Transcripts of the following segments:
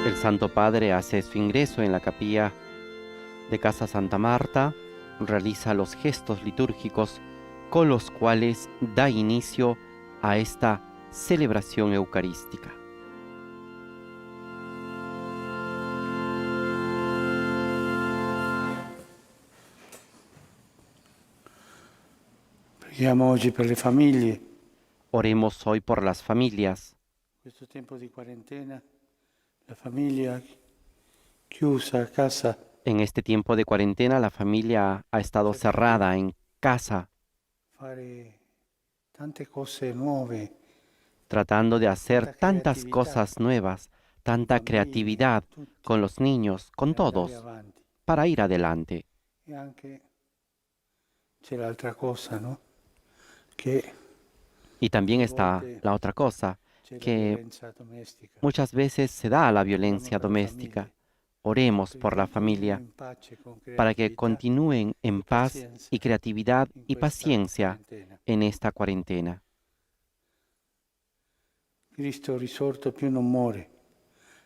El Santo Padre hace su ingreso en la capilla de Casa Santa Marta, realiza los gestos litúrgicos con los cuales da inicio a esta celebración eucarística. Preghiamo oggi per le famiglie. Oremos hoy por las familias. In questo tempo di quarantena, la famiglia chiusa a casa, En este tiempo de cuarentena, la familia ha estado cerrada en casa, fare tante cose nuove, tratando de hacer tanta tantas creatività, cosas nuevas, con i tanta bambini, creatividad tutti, con los niños, con per andare todos, avanti. para ir adelante. E anche c'è l'altra cosa, no? Che Y también a está volte la otra cosa, c'è la que violenza domestica. muchas veces se da la Preghiamo violencia per le doméstica. famiglie, Oremos perché por la continuino familia, in pace, con para que creatività continúen en e paz y pazienza creatividad in y questa paciencia quarantena. en esta cuarentena. Cristo risorto più non muore.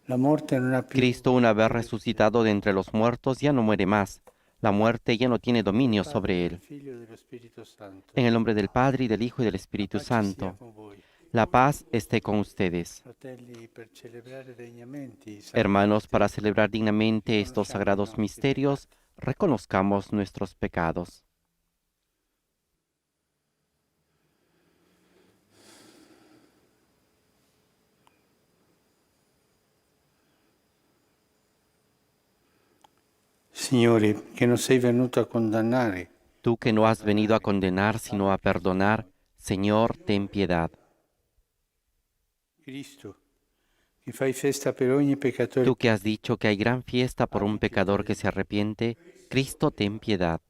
La morte non ha più Cristo, una vez potere su di lui. resucitado de entre los muertos, ya no muere más. La muerte ya no tiene Nel dominio Padre, sobre del él. Figlio e dello Spirito Santo. En el nombre del Padre, y del Hijo y del La Espíritu pace sia Santo, con voi. la paz esté con ustedes. Fratelli, per celebrare degnamente i santi Hermanos, para misteri, celebrar dignamente estos riconosciamo i sagrados nostri misterios, peccati. reconozcamos nuestros pecados. Signore, che non sei venuto a condannare, Tú que no has venido a condenar, sino a perdonar, Señor, ten piedad. Cristo, che fai festa per ogni peccatore, Tú que has dicho que hay gran fiesta por un pecador que se arrepiente, Cristo, ten piedad.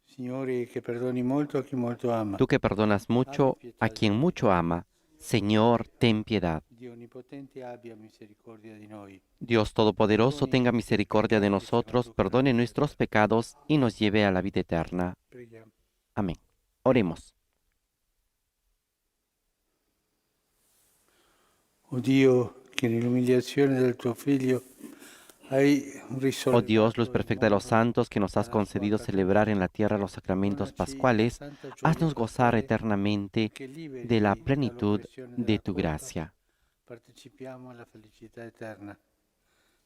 Signore, che perdoni molto a chi molto ama. Tú que perdonas mucho a quien mucho ama, Señor, ten piedad. Dio Onnipotente abbia misericordia di noi. Dios Todopoderoso, tenga misericordia de nosotros, perdone nuestros pecados y nos lleve a la vida eterna. Preghiamo. Amén. Oremos. O Dio, che nell'umiliazione del tuo Figlio hai Oh risollevato Dios, luz il perfecta de los mondo santos, que nos has alla sua concedido celebrar en la paternità, tierra los sacramentos donaci la pascuales, santa gioia haznos gozar pasquale eternamente che de la liberi plenitud dall'oppressione de della tu colpa, gracia. partecipiamo alla felicità eterna.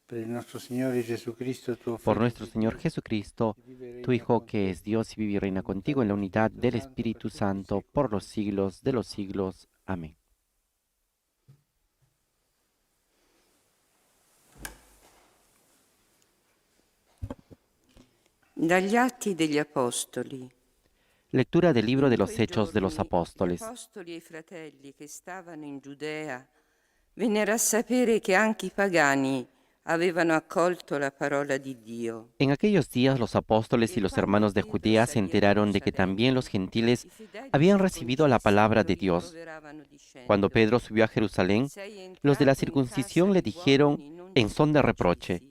Per il nostro Signore Gesù Cristo, tuo Por Figlio, nuestro Señor Jesucristo, che vive e tu regna Hijo, con que te, es Dios y vive y reina nell'unità contigo en la dello unidad Spirito del Santo, per Espíritu tutti i Santo, secoli por dei los secoli. siglos de los siglos. Amén. Dagli Atti degli Apostoli. Lectura del libro de In los quei Hechos de los giorni Apóstoles. Gli apostoli e i fratelli che stavano in Giudea vennero a sapere che anche i pagani avevano accolto la parola di Dio. En aquellos días los apóstoles y E los quando hermanos de Pietro Judea se salì a enteraron de que también Gerusalemme, los gentiles i fedeli habían recibido la circoncisi palabra lo de Dios. rimproveravano Cuando dicendo: Pedro subió a Jerusalén, sei los de la entrato in casa circuncisión le di dijeron uomini non en son de reproche: circoncisi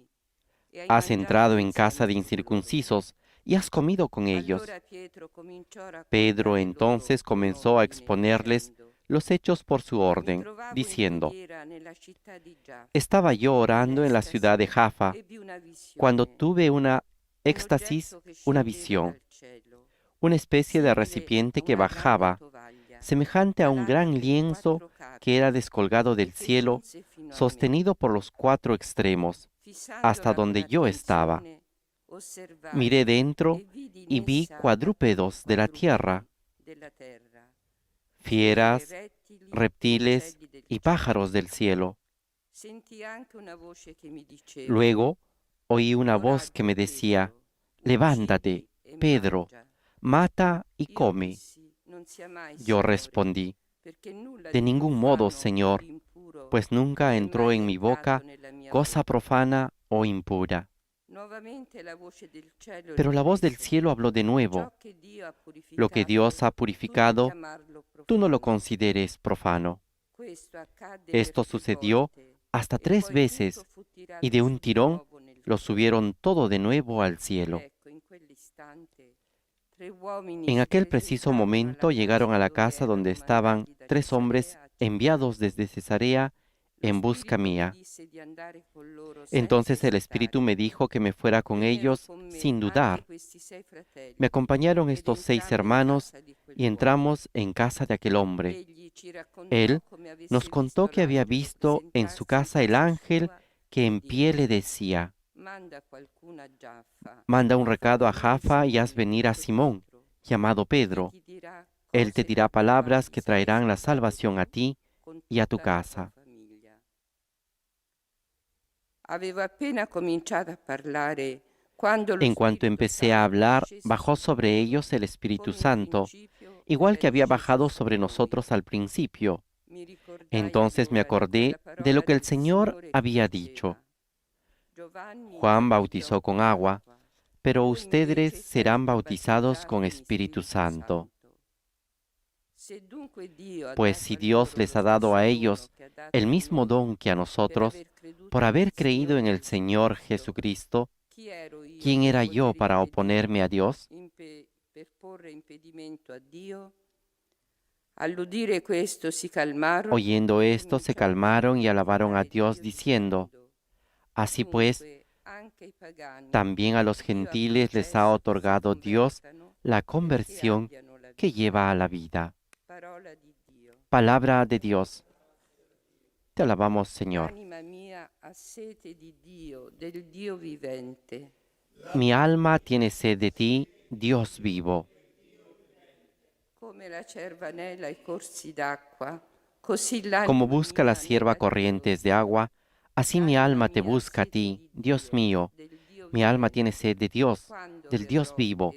e hai has mangiato entrado en casa insieme de con loro. incircuncisos y has comido con ellos. Allora Pietro cominciò a Pedro raccontare loro entonces in comenzó a ordine exponerles dicendo: los hechos por su Mi orden, trovavo in diciendo: preghiera nella città di Giaffa, estaba yo in orando en la ciudad de estasi, Jaffa ebbi una cuando visione, tuve una un éxtasis, oggetto che una scendeva visión, dal cielo, una especie de simile recipiente a que una grande bajaba, tovaglia, semejante a un calata gran per i lienzo 4 que era capi descolgado e del che cielo, giunse fino a me. sostenido por los cuatro extremos, hasta Fissandola con donde yo estaba. attenzione, osservai Miré dentro e vidi in y vi essa alcuni cuadrúpedos de la tierra, quadrupedi della terra, fiere, fieras, rettili, reptiles uccelli del y cielo. pájaros del cielo. Sentì anche una voce che mi diceva: Luego oí una voz que Coraggio, me decía: Pietro, levántate, uccidi e Pedro, mangia. mata y Io come. dissi: non sia mai, Yo Signore, respondí: perché nulla de di ningún modo, profano o Señor, di impuro pues nunca è entró mai en mi entrato boca nella mia cosa bocca. profana o impura. Nuovamente la voce del cielo Pero la voz del riprese: cielo habló de nuevo: ciò che Dio ha lo que Dios ha tu non purificado, chiamarlo tú no lo profano. consideres profano. Questo accadde Esto per 3 sucedió volte, hasta e 3 poi tutto veces, fu y tirato de su un di tirón nuovo nel lo cielo. subieron todo de nuevo al Ed cielo. ecco, in quell'istante 3 uomini En si aquel preciso presentarono momento alla llegaron casa a la dove casa donde erano estaban mandati da 3 hombres Cesarea a enviados cercarlo. desde Cesarea en busca mía. Entonces el Espíritu me dijo que me fuera con ellos sin dudar. Me acompañaron estos 6 hermanos y entramos en casa de aquel hombre. Él nos contó que había visto en su casa el ángel que en pie le decía: manda un recado a Jaffa y haz venir a Simón, llamado Pedro. Él te dirá palabras que traerán la salvación a ti y a tu casa. En cuanto empecé a hablar, bajó sobre ellos el Espíritu Santo, igual que había bajado sobre nosotros al principio. Entonces me acordé de lo que el Señor había dicho: Juan bautizó con agua, pero ustedes serán bautizados con Espíritu Santo. Pues si Dios les ha dado a ellos el mismo don que a nosotros, por haber creído en el Señor Jesucristo, ¿quién era yo para oponerme a Dios? Oyendo esto, se calmaron y alabaron a Dios diciendo: así pues, también a los gentiles les ha otorgado Dios la conversión que lleva a la vida. Palabra de Dios. Te alabamos, Señor. Mi alma tiene sed de ti, Dios vivo. Como busca la cierva corrientes de agua, así mi alma te busca a ti, Dios mío. Mi alma tiene sed de Dios, del Dios vivo.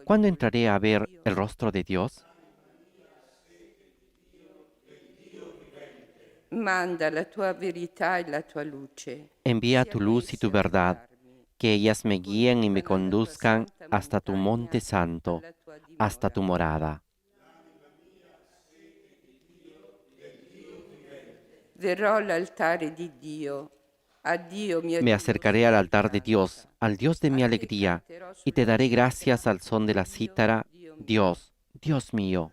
¿Cuándo entraré a ver el rostro de Dios? Envía tu luz y tu verdad, que ellas me guíen y me conduzcan hasta tu monte santo, hasta tu morada. Me acercaré al altar de Dios, al Dios de mi alegría, y te daré gracias al son de la cítara, Dios, Dios mío.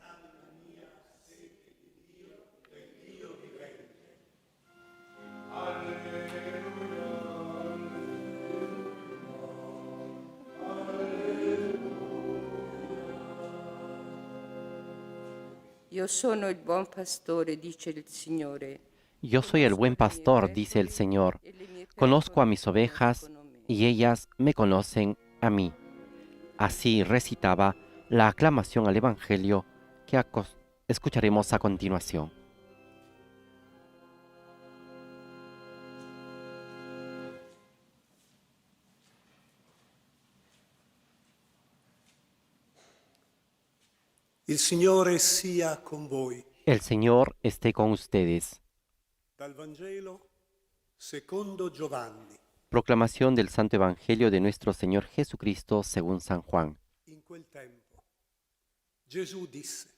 Io sono il buon pastore, dice il Signore. Yo soy el buen pastor, dice el Señor. Conozco a mis ovejas y ellas me conocen a mí. Así recitaba la aclamación al Evangelio que escucharemos a continuación. Il Signore sia con voi. El Señor esté con ustedes. Dal Vangelo secondo Giovanni. Proclamación del Santo Evangelio de nuestro Señor Jesucristo según San Juan. In quel tempo Gesù disse: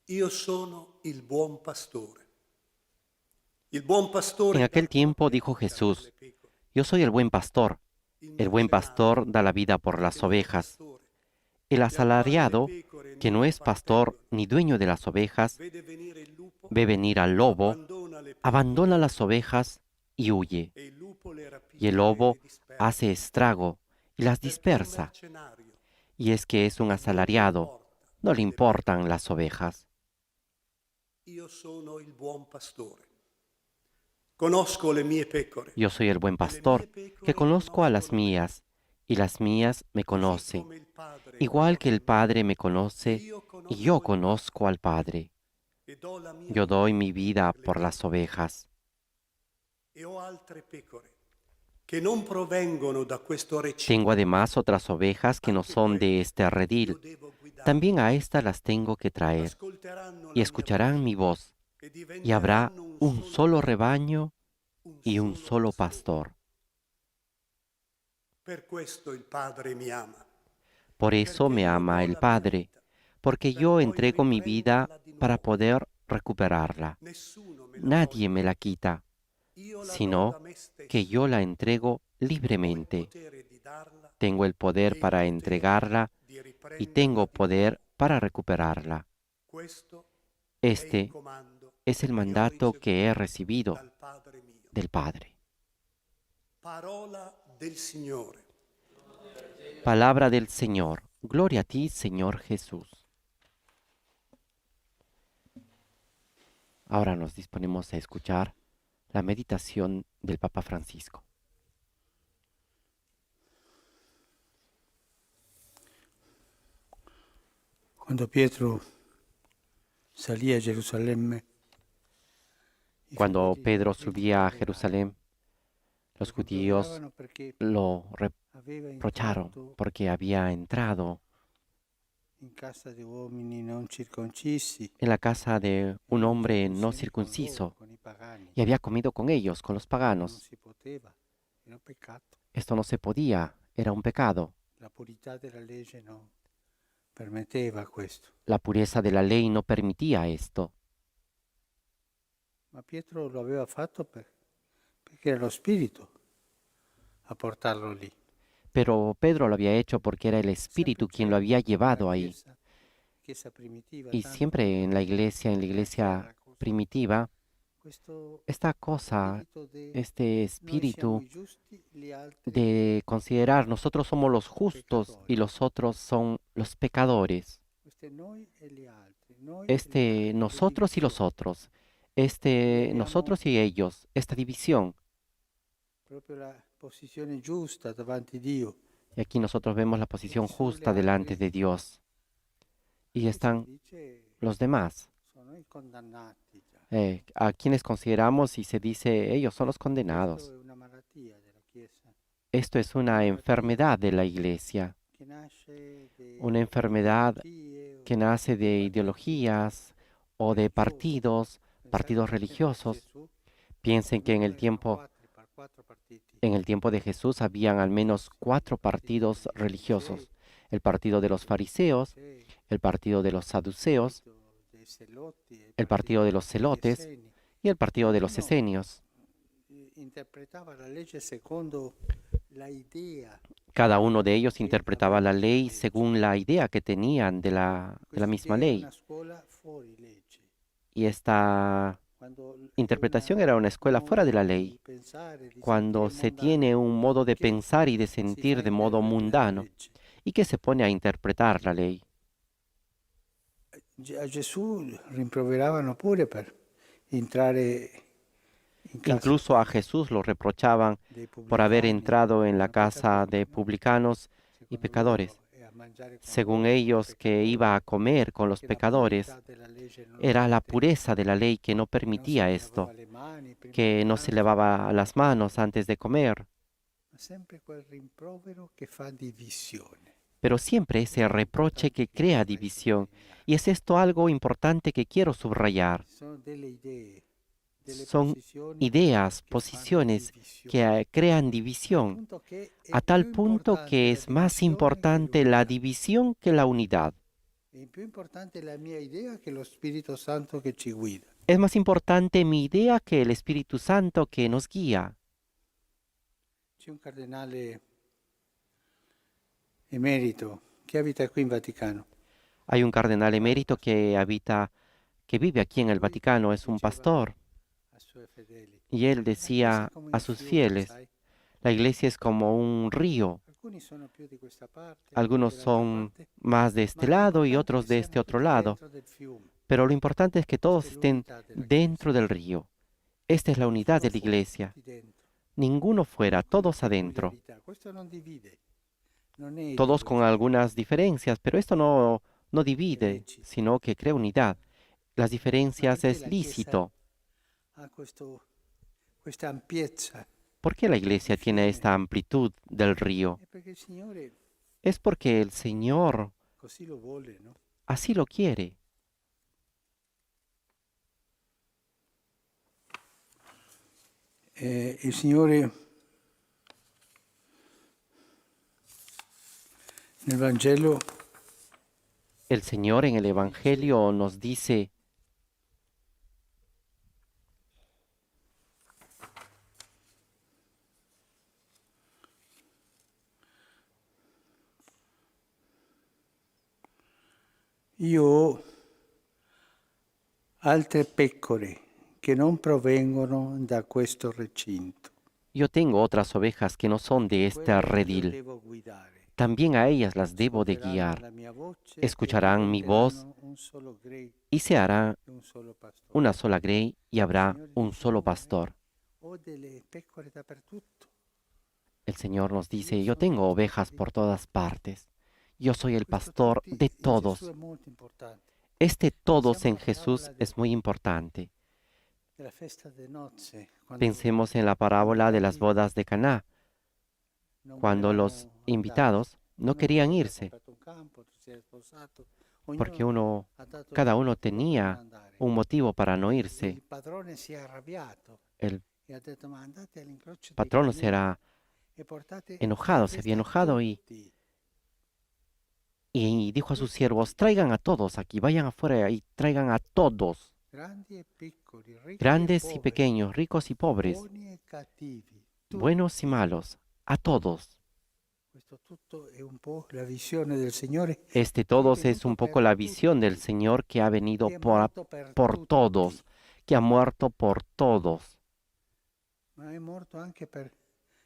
Io sono il buon pastore. Il buon pastore. En aquel tiempo dijo Jesús: Yo soy el buen pastor. El buen pastor da la vida por las ovejas. El asalariado, que no es pastor ni dueño de las ovejas, ve venir al lobo, abandona las ovejas y huye. Y el lobo hace estrago y las dispersa. Y es que es un asalariado, no le importan las ovejas. Io sono il buon pastore. Conosco le mie pecore. Yo soy el buen pastor, que conozco a las mías, y las mías me conocen, igual que el Padre me conoce, y yo conozco al Padre. Yo doy mi vida por las ovejas. Tengo además otras ovejas que no son de este redil. También a estas las tengo que traer, y escucharán mi voz, y habrá un solo rebaño y un solo pastor. Por eso me ama el Padre, porque yo entrego mi vida para poder recuperarla. Nadie me la quita, sino que yo la entrego libremente. Tengo el poder para entregarla y tengo poder para recuperarla. Este es el mandato que he recibido dal Padre mio. del Padre. Parola del Signore. Palabra del Señor. Gloria a ti, Señor Jesús. Ahora nos disponemos a escuchar la meditación del Papa Francisco. Quando Pietro salì a Gerusalemme, i Cuando fratelli Pedro lo subía a rimproveravano. Jerusalén, los Lo judíos rimproveravano perché lo aveva reprocharon entrato porque había entrado in casa di uomini non circoncisi en la casa de e un mangiato hombre no insieme con loro, circunciso con i pagani. y había comido con ellos, con los Non paganos. si poteva, era un peccato. Esto no se podía, era un pecado. La purità della legge non permetteva questo. La pureza de la ley no permitía esto, Ma Pietro lo aveva fatto perché era lo Spirito a portarlo lì. pero Pedro lo había hecho porque era el Espíritu quien lo había llevado ahí. Chiesa primitiva, Y tanto siempre en la iglesia era così. primitiva, Questo esta cosa, spirito de este noi siamo espíritu i giusti, gli altri de considerar nosotros somos los justos y los otros son los pecadores. Questo è noi e gli altri, noi e gli Este altri, nosotros y los divisione. otros, este nosotros y ellos, esta división. Proprio la posizione giusta davanti a Dio. Y aquí nosotros vemos la posición ci sono gli justa delante altri, de Dios. Y che si están dice los demás, sono i condannati già. a quienes consideramos y se dice ellos son los Questo condenados. è una malattia della Chiesa, Esto es una enfermedad de la iglesia, che nasce una enfermedad ideologie o que nace de partiti ideologías o de partidos Pensate che religiosos. Gesù, Piensen que erano quattro partiti. en el tiempo de Jesús habían al menos 4 partidos religiosos. El partido de los fariseos, el partido de los saduceos, Dei Zelotti, el partido de los celotes Esseni. y el partido de los Ognuno esenios. interpretava la legge secondo la idea. Cada uno de ellos interpretaba la ley según la idea que tenían de la misma Questa idea è ley. una scuola fuori legge. Y esta Quando interpretación era una escuela fuera de la ley, cuando se tiene un modo de pensar y de sentir de modo mundano y que se pone a interpretar la ley. A Gesù rimproveravano pure per entrare in casa Incluso a Jesús lo reprochaban dei por haber pubblicani, entrado en la erano casa peccatori, de no? publicanos y Secondo pecadores. loro, e a mangiare con Según loro, ellos, con que peccatori, iba a comer con los che la pecadores, purità della legge non lo era la permetteva, pureza de la ley que no che non si permitía lavava esto, le mani prima que del no se pranzo, lavaba las manos antes de comer, ma sempre quel rimprovero che fa divisione. pero siempre ese reproche que crea división. Y es esto algo importante que quiero subrayar. Sono delle idee, delle Son posizioni ideas, che fanno posiciones divisione. que crean Al división, punto che è a tal più punto importante que la es más divisione che importante la l'unità. división que la unidad. È più importante la mia idea che lo Spirito Santo che ci guida. Es más importante mi idea que el Espíritu Santo que nos guía. C'è un cardinale emerito che abita qui in Vaticano. Hay un cardenal emérito que vive aquí en el Vaticano, es un pastor, Ai suoi fedeli. y él La decía Chiesa è come un a sus fiume, fieles, sai? la iglesia es como un río, Alcuni sono più di questa parte, algunos altri dall'altra son parte, más de ma este è lado y importante otros che de siamo este otro tutti lado, dentro del fiume. pero lo importante es que todos Questa è estén l'unità della dentro Chiesa. del río. Esta es la unidad de la Nessuno fuori, iglesia, tutti dentro. ninguno fuera, Con todos adentro, peculiarità. Questo non divide, non è todos con ideologia. algunas diferencias, pero esto no divide, lecito. sino que crea unidad. Las Ma diferencias perché es la Chiesa lícito. ha questa ampiezza? ¿Por qué la iglesia tiene esta amplitud del río? È perché il Signore Es porque el Señor così lo vuole, no? así lo quiere. Il Signore nel Vangelo El Señor en el Evangelio nos dice, io altre pecore che non provengono da questo recinto. Yo tengo otras ovejas que no son de este Quelle io redil. devo guidare. También a ellas las debo de Ascolteranno guiar. la mia voce e Escucharán mi voz diventeranno un solo grey y se hará e un solo pastore. una sola grey y habrá Signore un dice, solo "No, pastor". ho delle pecore dappertutto. El Señor nos dice, yo tengo ovejas por todas partes. Yo soy el pastor de In Gesù todos. è molto importante. Este todos en Pensiamo alla Jesús parabola es muy importante. della festa de nozze, quando Pensemos en la parábola de las bodas de Caná, non cuando volevano los andare. invitados no Uno querían aveva irse, comprato un campo, otro si era sposato, porque ognuno ha dato cada il uno motivo per non tenía andare. un motivo para no Il irse. padrone si è arrabbiato El e ha detto: "Ma andate all'incrocio dei patrono cammini será e portate enojado, alla se había festa enojado tutti". y dijo a sus siervos, traigan a todos aquí, vayan afuera y traigan a todos, Grandi e piccoli, ricchi e grandes y poveri, pequeños, ricos y pobres, buoni e cattivi, buenos y malos, a todos. Questo tutto è un po' la visione del Signore Este che è todos es venuto un poco per la visión del tutti, Señor que ha venido che è morto per por tutti, todos, que ha muerto por todos. ma è morto anche per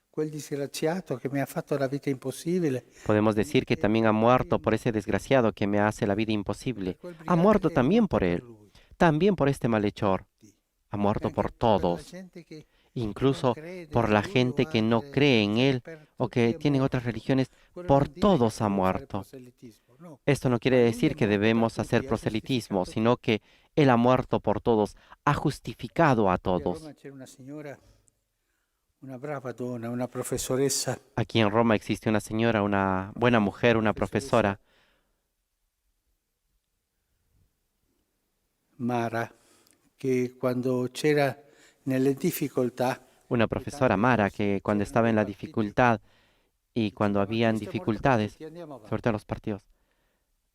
quel disgraziato che mi ha fatto la vita impossibile, Podemos decir que e también ha per muerto quel- por ese desgraciado que me hace la vida per imposible. quel Ha brigante muerto che è también morto por per él, lui. también por este malhechor. Tutti. Ha E muerto anche por per la todos, gente che incluso non crede por in la lui o gente que no altre cree en religioni, Él per o tutti que è tienen otras morto. religiones. Quello Por non dice che todos ha dobbiamo fare muerto. proselitismo, no. Esto no quiere Ma lui decir è que morto per debemos tutti, hacer ha proselitismo, giustificato sino que Él ha muerto por todos, ha justificado a Qui a todos. Roma c'era una signora, una brava donna, una professoressa, Aquí en Roma existe una señora, una buena mujer, una profesora, Mara, che quando c'era nelle difficoltà, una e profesora tante Mara, cose, que cuando c'erano estaba dei en la partiti, dificultad y cuando diceva, ma habían Cristo è morto per dificultades, tutti, andiamo sobre avanti. todo en los partidos,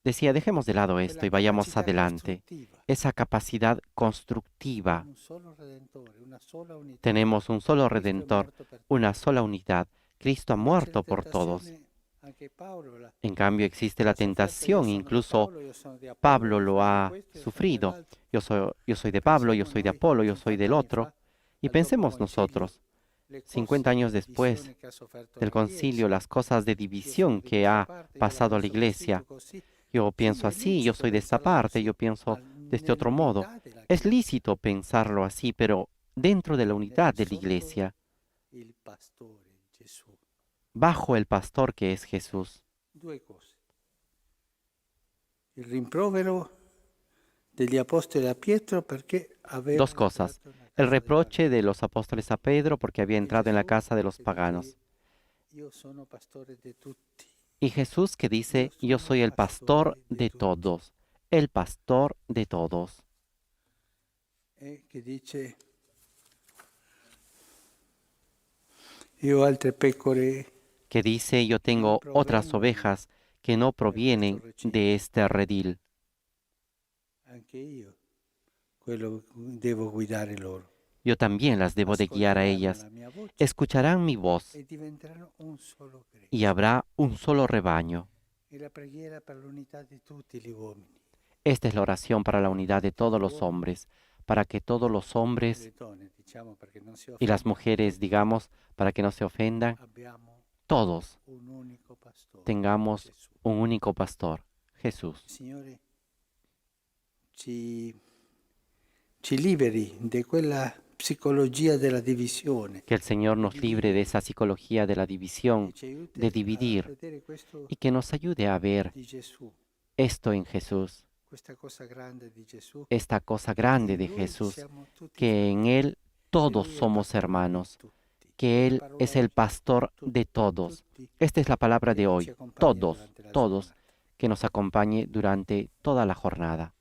decía, dejemos de lado esto Quella y vayamos capacità adelante. costruttiva, Esa capacidad constructiva. un solo Redentore, una sola unità. Tenemos un solo Cristo è Redentor, morto per tutti. una sola unidad. Cristo ha Invece muerto la por todos. tentazione, anche Paolo En cambio existe la l'ha sofferta, io tentación, sono di incluso Paolo, io sono di Apollo, Pablo io lo sono di ha questo, io sono sufrido. dell'altro. Yo soy de Pablo, yo Pensiamo soy de noi, Apolo, yo soy 50 del anni otro. fa, Y al dopo pensemos concilio, nosotros, le 50 cose años di después divisione che ha sofferto del la concilio, Chiesa. las cosas de Io sono división di que questa ha parte, io la pasado a la penso così, iglesia. tu così. Yo pienso Sì, è así, yo lecito soy de esta pensarla parte, yo così, pienso ma de este otro modo. nell'unità della Es Chiesa, lícito pensarlo así, pero dentro de la unidad de la sotto iglesia, il pastore Gesù. bajo el pastor que es Jesús. Due cose. Il rimprovero degli apostoli a Pietro perché aveva Dos cosas. entrato nella El casa dei reproche pagani. de los apóstoles a Pedro porque había E entrado en la Gesù casa de los che paganos. dice, io sono pastore di tutti. Y Jesús que dice, yo Yo soy el pastor de todos, el pastor de todos. E che dice, io ho altre pecore, Que dice, yo tengo otras ovejas que no provienen de este redil. anche io, quello devo guidare loro. Yo también las debo de guiar a Ascolteranno ellas. la mia voce Escucharán mi voz e diventeranno un solo gregge. y habrá un solo rebaño. E la preghiera per l'unità di tutti gli uomini. Esta es la oración para la unidad de todos los hombres, para que todos los hombres Le donne, diciamo, perché non si y las offendano, mujeres, digamos, para que no se ofendan, abbiamo todos un unico pastore, tengamos Gesù. un único pastor, Jesús. Signore, ci liberi di quella psicologia della divisione Que el Señor nos libre de esa psicología de la división, e ci aiuti de a dividir, vedere questo y que nos ayude a ver di Gesù, esto en Jesús, questa cosa grande di Gesù. esta cosa grande de In lui Jesús, siamo tutti que en Él todos Lui è il somos pastore di hermanos, tutti. que Él Parola es el oggi, pastor tutti, de todos. tutti, Esta es la palabra de che hoy, ci accompagna todos, durante la todos, giornata. que nos acompañe durante toda la jornada.